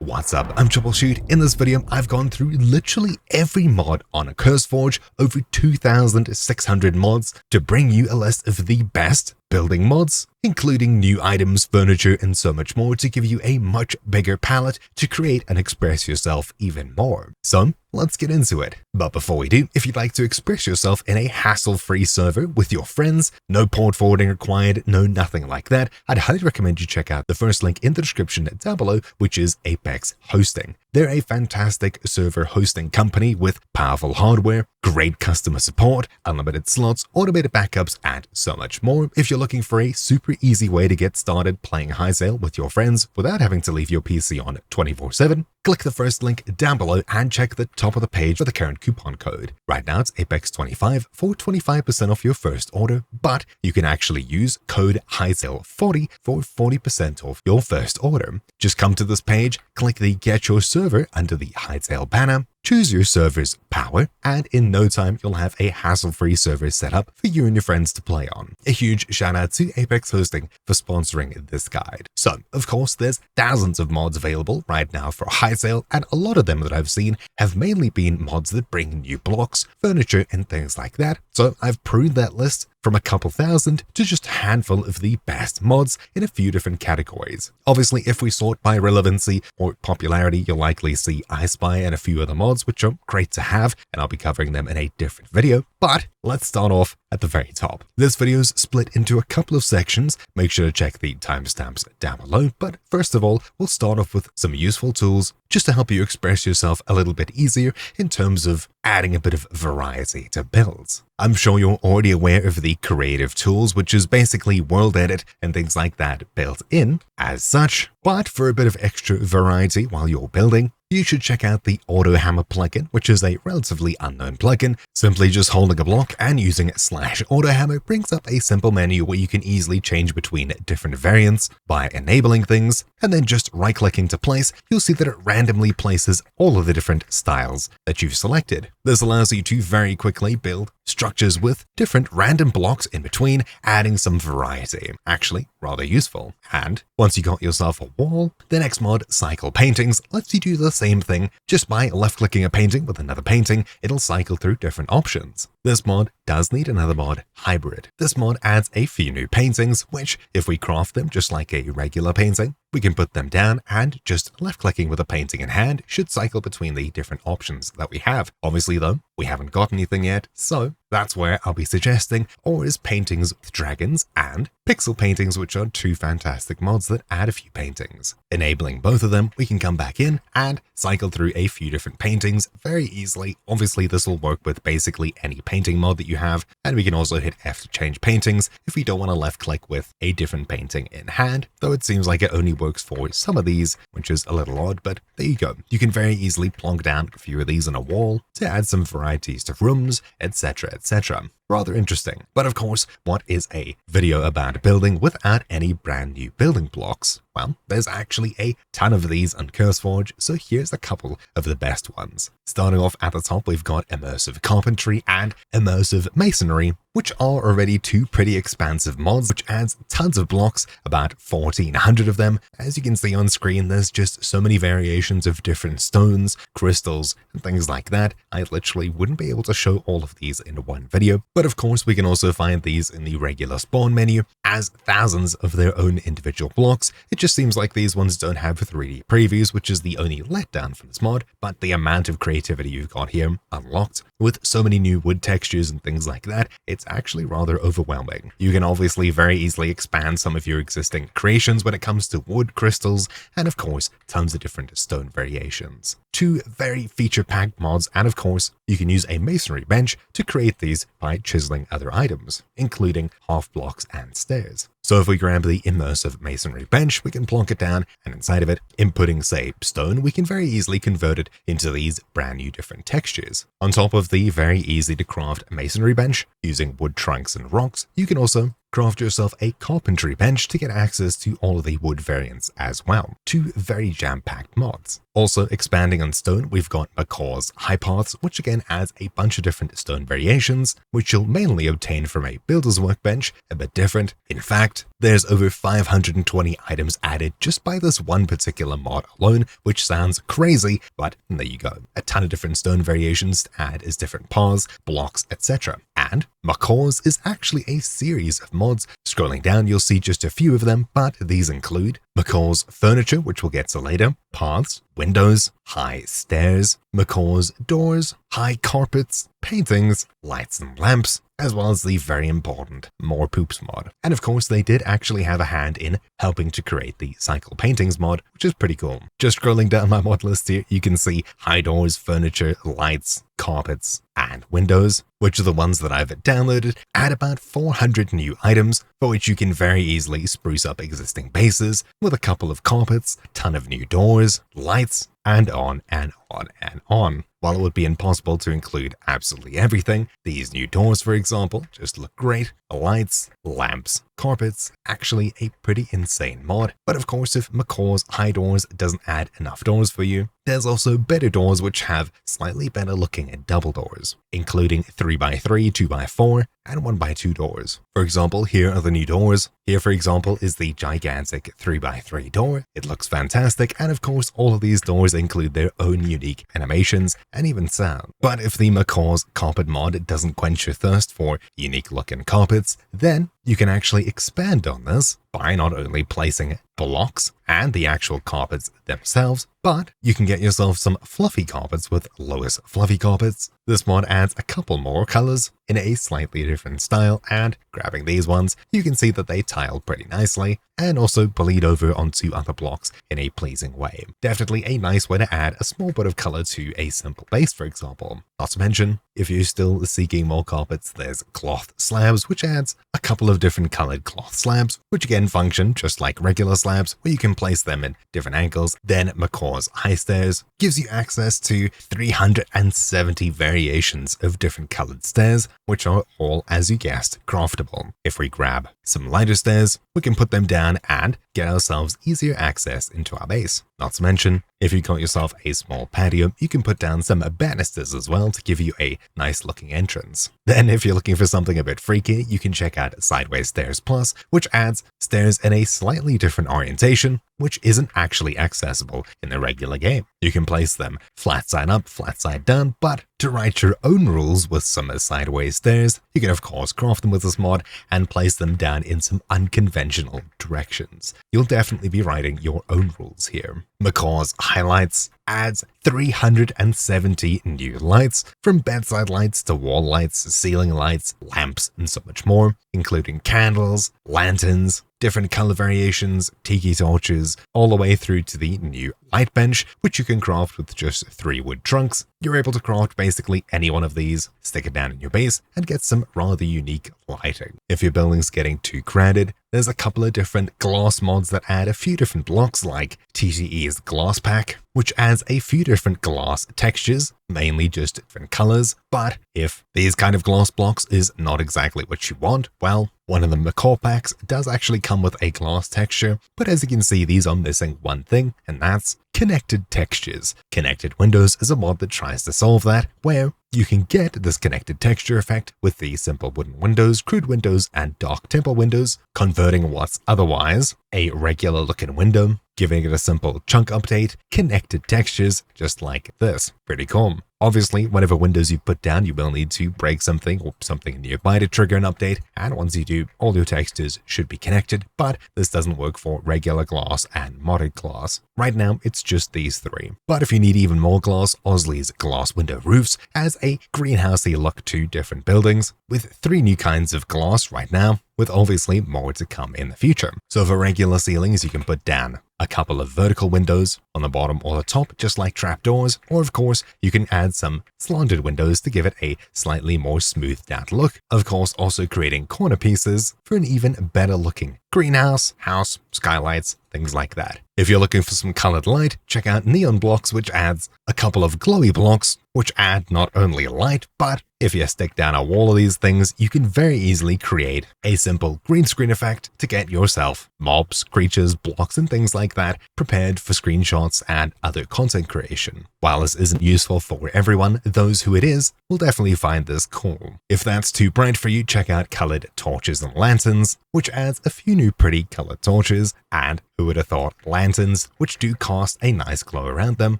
What's up, I'm Troubleshoot. In this video, I've gone through literally every mod on a CurseForge, over 2,600 mods, to bring you a list of the best building mods, including new items, furniture, and so much more to give you a much bigger palette to create and express yourself even more. So, let's get into it. But before we do, if you'd like to express yourself in a hassle-free server with your friends, no port forwarding required, no nothing like that, I'd highly recommend you check out the first link in the description down below, which is Apex Hosting. They're a fantastic server hosting company with powerful hardware, great customer support, unlimited slots, automated backups, and so much more. If you're looking for a super easy way to get started playing Hytale with your friends without having to leave your PC on 24/7, click the first link down below and check the top of the page for the current coupon code. Right now it's APEX25 for 25% off your first order, but you can actually use code Hytale40 for 40% off your first order. Just come to this page, click the Get Your Server under the Hytale banner, choose your server's power, and in no time you'll have a hassle-free server set up for you and your friends to play on. A huge shout out to Apex Hosting for sponsoring this guide. So, of course, there's thousands of mods available right now for Hytale, and a lot of them that I've seen have mainly been mods that bring new blocks, furniture, and things like that. So I've pruned that list from a couple thousand to just a handful of the best mods in a few different categories. Obviously, if we sort by relevancy or popularity, you'll likely see I Spy and a few other mods, which are great to have, and I'll be covering them in a different video. But let's start off at the very top. This video is split into a couple of sections. Make sure to check the timestamps down below. But first of all, we'll start off with some useful tools just to help you express yourself a little bit easier in terms of adding a bit of variety to builds. I'm sure you're already aware of the creative tools, which is basically world edit and things like that built in as such. But for a bit of extra variety while you're building, you should check out the Auto Hammer plugin, which is a relatively unknown plugin. Simply just holding a block and using /Auto Hammer brings up a simple menu where you can easily change between different variants by enabling things, and then just right-clicking to place, you'll see that it randomly places all of the different styles that you've selected. This allows you to very quickly build structures with different random blocks in between, adding some variety. Actually, rather useful. And once you got yourself a wall, the next mod, Cycle Paintings, lets you do the same thing. Just by left-clicking a painting with another painting, it'll cycle through different options. This mod does need another mod, Hybrid. This mod adds a few new paintings, which, if we craft them just like a regular painting, we can put them down and just left-clicking with a painting in hand should cycle between the different options that we have. Obviously though, we haven't got anything yet, so that's where I'll be suggesting Aura's Paintings with Dragons and Pixel Paintings, which are two fantastic mods that add a few paintings. Enabling both of them, we can come back in and cycle through a few different paintings very easily. Obviously, this will work with basically any painting mod that you have, and we can also hit F to change paintings if we don't want to left-click with a different painting in hand, though it seems like it only works for some of these, which is a little odd, but there you go. You can very easily plonk down a few of these on a wall to add some varieties to rooms, etc., etc. Rather interesting. But of course, what is a video about building without any brand new building blocks? Well, there's actually a ton of these on CurseForge, so here's a couple of the best ones. Starting off at the top, we've got Immersive Carpentry and Immersive Masonry, which are already two pretty expansive mods, which adds tons of blocks, about 1,400 of them. As you can see on screen, there's just so many variations of different stones, crystals, and things like that. I literally wouldn't be able to show all of these in one video, but of course we can also find these in the regular spawn menu as thousands of their own individual blocks. It just seems like these ones don't have 3D previews, which is the only letdown from this mod, but the amount of creativity you've got here unlocked with so many new wood textures and things like that, it's actually rather overwhelming. You can obviously very easily expand some of your existing creations when it comes to wood, crystals, and of course, tons of different stone variations. Two very feature-packed mods, and of course, you can use a masonry bench to create these by chiseling other items, including half blocks and stairs. So if we grab the Immersive Masonry bench, we can plonk it down, and inside of it, inputting, say, stone, we can very easily convert it into these brand new different textures. On top of the very easy to craft masonry bench, using wood trunks and rocks, you can also craft yourself a carpentry bench to get access to all of the wood variants as well. Two very jam-packed mods. Also expanding on stone, we've got Macaw's High Paths, which again adds a bunch of different stone variations, which you'll mainly obtain from a builder's workbench, a bit different. In fact, There's over 520 items added just by this one particular mod alone, which sounds crazy, but there you go. A ton of different stone variations to add as different paths, blocks, etc. And Macaws is actually a series of mods. Scrolling down, you'll see just a few of them, but these include Macaw's furniture, which we'll get to later, paths, windows, high stairs, Macaw's doors, high carpets, paintings, lights and lamps, as well as the very important More Poops mod. And of course, they did actually have a hand in helping to create the Cycle Paintings mod, which is pretty cool. Just scrolling down my mod list here, you can see high doors, furniture, lights, carpets, and windows, which are the ones that I've downloaded, add about 400 new items, for which you can very easily spruce up existing bases with a couple of carpets, a ton of new doors, lights, and on and on and on. While it would be impossible to include absolutely everything, these new doors, for example, just look great. Lights, lamps, carpets, actually a pretty insane mod. But of course, if Macaw's high doors doesn't add enough doors for you, there's also better doors which have slightly better looking double doors, including 3x3, 2x4, and 1x2 doors. For example, here are the new doors. Here, for example, is the gigantic 3x3 door. It looks fantastic, and of course, all of these doors include their own unique animations and even sound. But if the Macaw's carpet mod doesn't quench your thirst for unique looking carpets, then you can actually expand on this by not only placing blocks and the actual carpets themselves, but you can get yourself some fluffy carpets with Lois Fluffy Carpets. This mod adds a couple more colors in a slightly different style, and grabbing these ones, you can see that they tile pretty nicely and also bleed over onto other blocks in a pleasing way. Definitely a nice way to add a small bit of color to a simple base, for example. Not to mention, if you're still seeking more carpets, there's cloth slabs, which adds a couple of different colored cloth slabs, which again function just like regular slabs, where you can place them in different angles. Then Macaw's high stairs gives you access to 370 variations of different colored stairs, which are all, as you guessed, craftable. If we grab some lighter stairs, we can put them down and get ourselves easier access into our base. Not to mention, if you got yourself a small patio, you can put down some banisters as well to give you a nice looking entrance. Then if you're looking for something a bit freaky, you can check out Sideways Stairs Plus, which adds stairs in a slightly different orientation, which isn't actually accessible in the regular game. You can place them flat side up, flat side down, but to write your own rules with some sideways stairs, you can of course craft them with this mod and place them down in some unconventional directions. You'll definitely be writing your own rules here. Macaw's Highlights adds 370 new lights, from bedside lights to wall lights, ceiling lights, lamps, and so much more, including candles, lanterns, different color variations, tiki torches, all the way through to the new light bench, which you can craft with just 3 wood trunks. You're able to craft basically any one of these, stick it down in your base, and get some rather unique lighting. If your building's getting too crowded, there's a couple of different glass mods that add a few different blocks, like TTE's Glass Pack, which adds a few different glass textures, mainly just different colors. But if these kind of glass blocks is not exactly what you want, well, one of the Macaw packs does actually come with a glass texture, but as you can see, these are missing one thing, and that's connected textures. Connected Windows is a mod that tries to solve that, where you can get this connected texture effect with the simple wooden windows, crude windows, and dark temple windows, converting what's otherwise a regular looking window, giving it a simple chunk update, connected textures, just like this. Pretty cool. Obviously, whatever windows you put down, you will need to break something or something nearby to trigger an update, and once you do, all your textures should be connected, but this doesn't work for regular glass and modded glass. Right now, it's just these 3. But if you need even more glass, Osley's Glass Window Roofs has a greenhousey look to different buildings, with 3 new kinds of glass right now, with obviously more to come in the future. So for regular ceilings, you can put down a couple of vertical windows on the bottom or the top, just like trapdoors, or of course, you can add some slanted windows to give it a slightly more smoothed out look. Of course, also creating corner pieces for an even better looking greenhouse, house, skylights, things like that. If you're looking for some colored light, check out neon blocks, which adds a couple of glowy blocks, which add not only light, but if you stick down a wall of these things, you can very easily create a simple green screen effect to get yourself mobs, creatures, blocks, and things like that prepared for screenshots and other content creation. While this isn't useful for everyone, those who it is will definitely find this cool. If that's too bright for you, check out colored torches and lanterns, which adds a few new pretty colored torches, and who would have thought lanterns, which do cast a nice glow around them,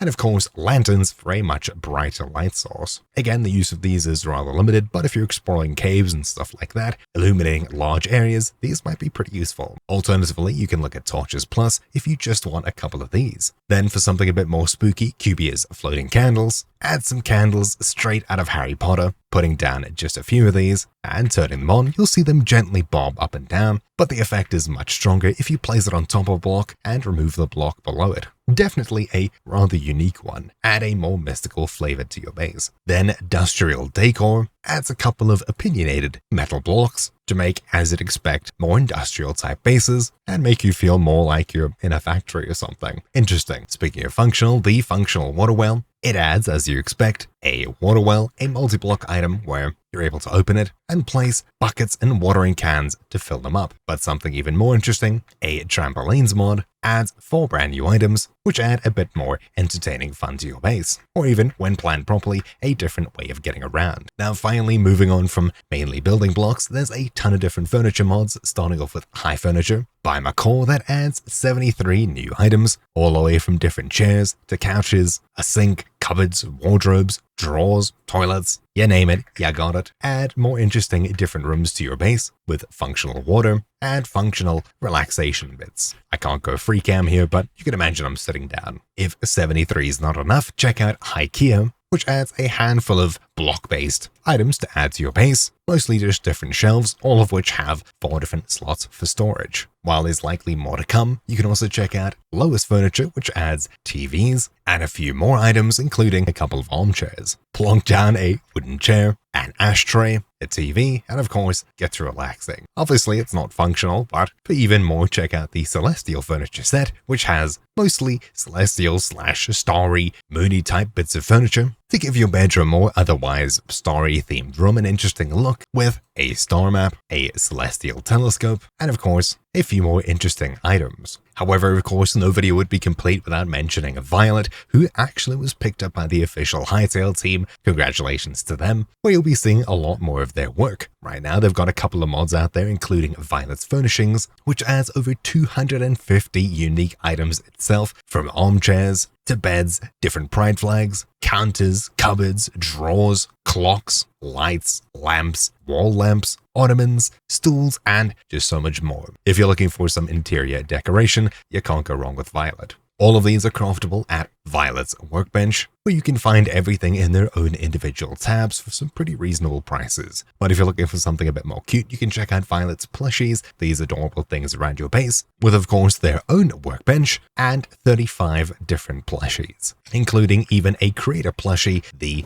and of course lanterns for a much brighter light source. Again, the use of these is rather limited, but if you're exploring caves and stuff like that, illuminating large areas, these might be pretty useful. Alternatively, you can look at Torches Plus if you just want a couple of these. Then for something a bit more spooky, Cubia's floating candles. Add some candles straight out of Harry Potter, putting down just a few of these, and turning them on, you'll see them gently bob up and down, but the effect is much stronger if you place it on top of a block and remove the block below it. Definitely a rather unique one. Add a more mystical flavor to your base. Then Industrial Decor adds a couple of opinionated metal blocks to make, as you'd expect, more industrial type bases and make you feel more like you're in a factory or something. Interesting. Speaking of functional, the functional water well, it adds, as you expect, a water well, a multi-block item where you're able to open it and place buckets and watering cans to fill them up. But something even more interesting, a Trampolines mod adds 4 brand new items, which add a bit more entertaining fun to your base, or even, when planned properly, a different way of getting around. Now finally, moving on from mainly building blocks, there's a ton of different furniture mods, starting off with High Furniture by McCaw that adds 73 new items, all the way from different chairs to couches, a sink, cupboards, wardrobes, drawers, toilets, you name it, you got it. Add more interesting different rooms to your base with functional water and functional relaxation bits. I can't go free cam here, but you can imagine I'm sitting down. If 73 is not enough, check out IKEA, which adds a handful of block-based items to add to your base, mostly just different shelves, all of which have 4 different slots for storage. While there's likely more to come, you can also check out Lowest Furniture, which adds TVs and a few more items, including a couple of armchairs. Plonk down a wooden chair, an ashtray, a TV, and of course, get to relaxing. Obviously, it's not functional, but for even more, check out the Celestial Furniture set, which has mostly celestial/starry, moody type bits of furniture to give your bedroom or otherwise starry-themed room an interesting look, with a star map, a celestial telescope, and of course, a few more interesting items. However, of course, no video would be complete without mentioning Violet, who actually was picked up by the official Hytale team. Congratulations to them, where you'll be seeing a lot more of their work. Right now, they've got a couple of mods out there, including Violet's Furnishings, which adds over 250 unique items itself, from armchairs to beds, different pride flags, counters, cupboards, drawers, clocks, lights, lamps, wall lamps, ottomans, stools, and just so much more. If you're looking for some interior decoration, you can't go wrong with Violet. All of these are craftable at Violet's Workbench, where you can find everything in their own individual tabs for some pretty reasonable prices. But if you're looking for something a bit more cute, you can check out Violet's Plushies, these adorable things around your base, with of course their own workbench and 35 different plushies, including even a creator plushie, the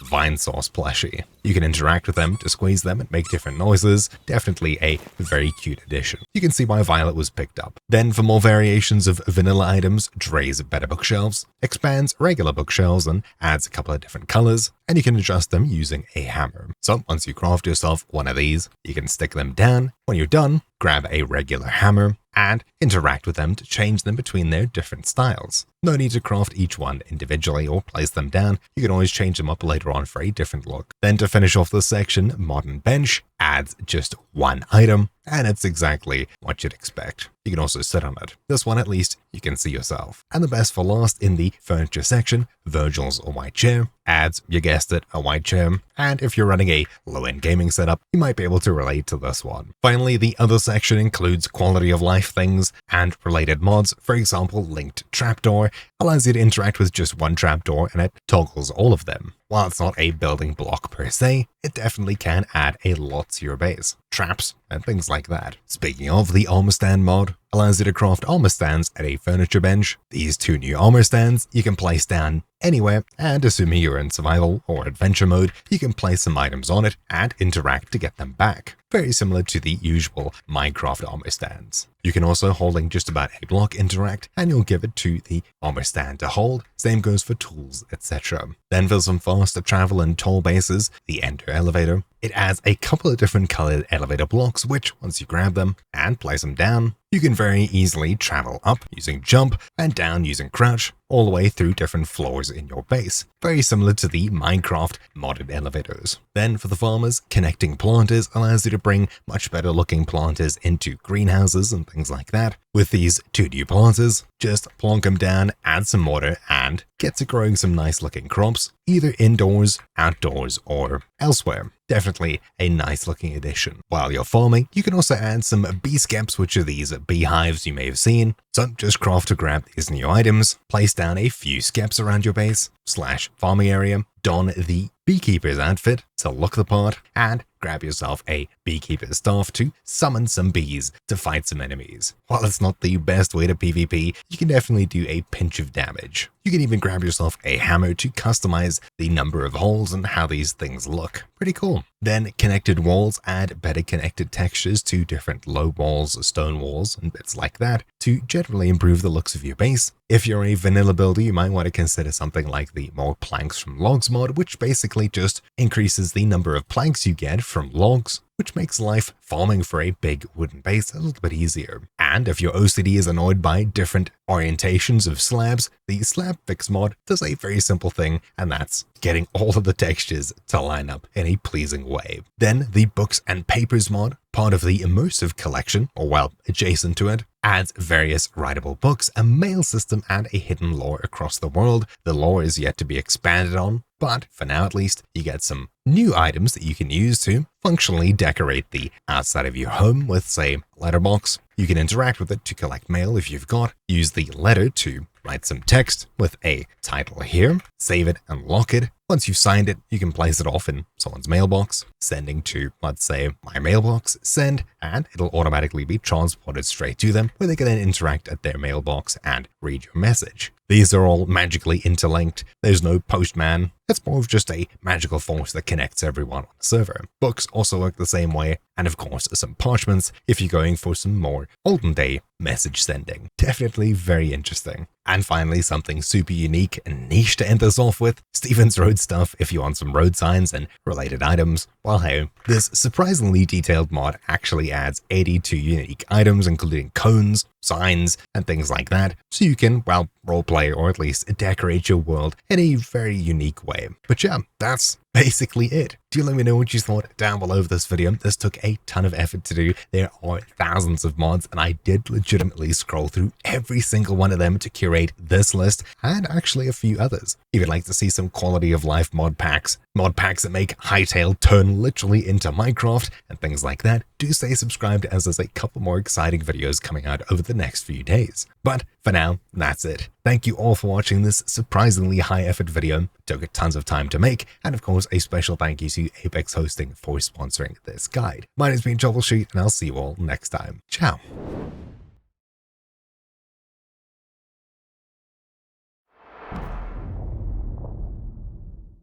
Vine Sauce plushie. You can interact with them to squeeze them and make different noises. Definitely a very cute addition. You can see why Violet was picked up. Then for more variations of vanilla items, Dre's Better Bookshelves expands regular bookshelves and adds a couple of different colors, and you can adjust them using a hammer. So once you craft yourself one of these, you can stick them down. When you're done, grab a regular hammer and interact with them to change them between their different styles. No need to craft each one individually or place them down. You can always change them up later on for a different look. Then to finish off this section, Modern Bench adds just one item, and it's exactly what you'd expect. You can also sit on it. This one, at least, you can see yourself. And the best for last in the furniture section, Virgil's white chair adds, you guessed it, a white chair. And if you're running a low-end gaming setup, you might be able to relate to this one. Finally, the other section includes quality of life things and related mods. For example, Linked Trapdoor allows you to interact with just one trapdoor, and it toggles all of them. While it's not a building block per se, it definitely can add a lot to your base. Traps and things like that. Speaking of the armor stand mod, allows you to craft armor stands at a furniture bench. These 2 new armor stands you can place down anywhere, and assuming you're in survival or adventure mode, you can place some items on it and interact to get them back. Very similar to the usual Minecraft armor stands. You can also, holding just about a block, interact, and you'll give it to the armor stand to hold. Same goes for tools, etc. Then for some faster travel and tall bases, the Ender elevator. It adds a couple of different colored elevator blocks, which, once you grab them and place them down, you can very easily travel up using jump and down using crouch, all the way through different floors in your base. Very similar to the Minecraft modded elevators. Then for the farmers, connecting planters allows you to bring much better looking planters into greenhouses and things like that. With these 2 new planters, just plonk them down, add some water, and get to growing some nice looking crops, either indoors, outdoors, or elsewhere. Definitely a nice looking addition. While you're farming, you can also add some bee skeps, which are these beehives you may have seen. So just craft to grab these new items, place down a few skeps around your base / farming area, don the beekeeper's outfit to look the part, and grab yourself a beekeeper's staff to summon some bees to fight some enemies. While it's not the best way to PvP, you can definitely do a pinch of damage. You can even grab yourself a hammer to customize the number of holes and how these things look. Pretty cool. Then connected walls add better connected textures to different low walls, stone walls, and bits like that to generally improve the looks of your base. If you're a vanilla builder, you might want to consider something like the More Planks from Logs mod, which basically just increases the number of planks you get from logs, which makes life farming for a big wooden base a little bit easier. And if your OCD is annoyed by different orientations of slabs, the Slab Fix mod does a very simple thing, and that's getting all of the textures to line up in a pleasing way. Then the Books and Papers mod, part of the Immersive collection, or well, adjacent to it, adds various writable books, a mail system, and a hidden lore across the world. The lore is yet to be expanded on, but for now at least, you get some new items that you can use to functionally decorate the outside of your home with, say, a letterbox. You can interact with it to collect mail if you've got, use the letter to write some text with a title here, save it and lock it. Once you've signed it, you can place it off in someone's mailbox, sending to, let's say, my mailbox, send, and it'll automatically be transported straight to them, where they can then interact at their mailbox and read your message. These are all magically interlinked. There's no postman. It's more of just a magical force that connects everyone on the server. Books also work the same way, and of course some parchments if you're going for some more olden day message sending. Definitely very interesting. And finally, something super unique and niche to end this off with, Stevens Road stuff if you want some road signs and related items. Well, hey, this surprisingly detailed mod actually adds 82 unique items, including cones, signs, and things like that, so you can, well, roleplay or at least decorate your world in a very unique way. But yeah, that's basically it. Do let me know what you thought down below of this video. This took a ton of effort to do. There are thousands of mods, and I did legitimately scroll through every single one of them to curate this list, and actually a few others. If you'd like to see some quality of life mod packs that make Hytale turn literally into Minecraft, and things like that, do stay subscribed, as there's a couple more exciting videos coming out over the next few days. But for now, that's it. Thank you all for watching this surprisingly high effort video. Took tons of time to make, and of course a special thank you to Apex Hosting for sponsoring this guide. My name's been Troubleshoot, and I'll see you all next time. Ciao.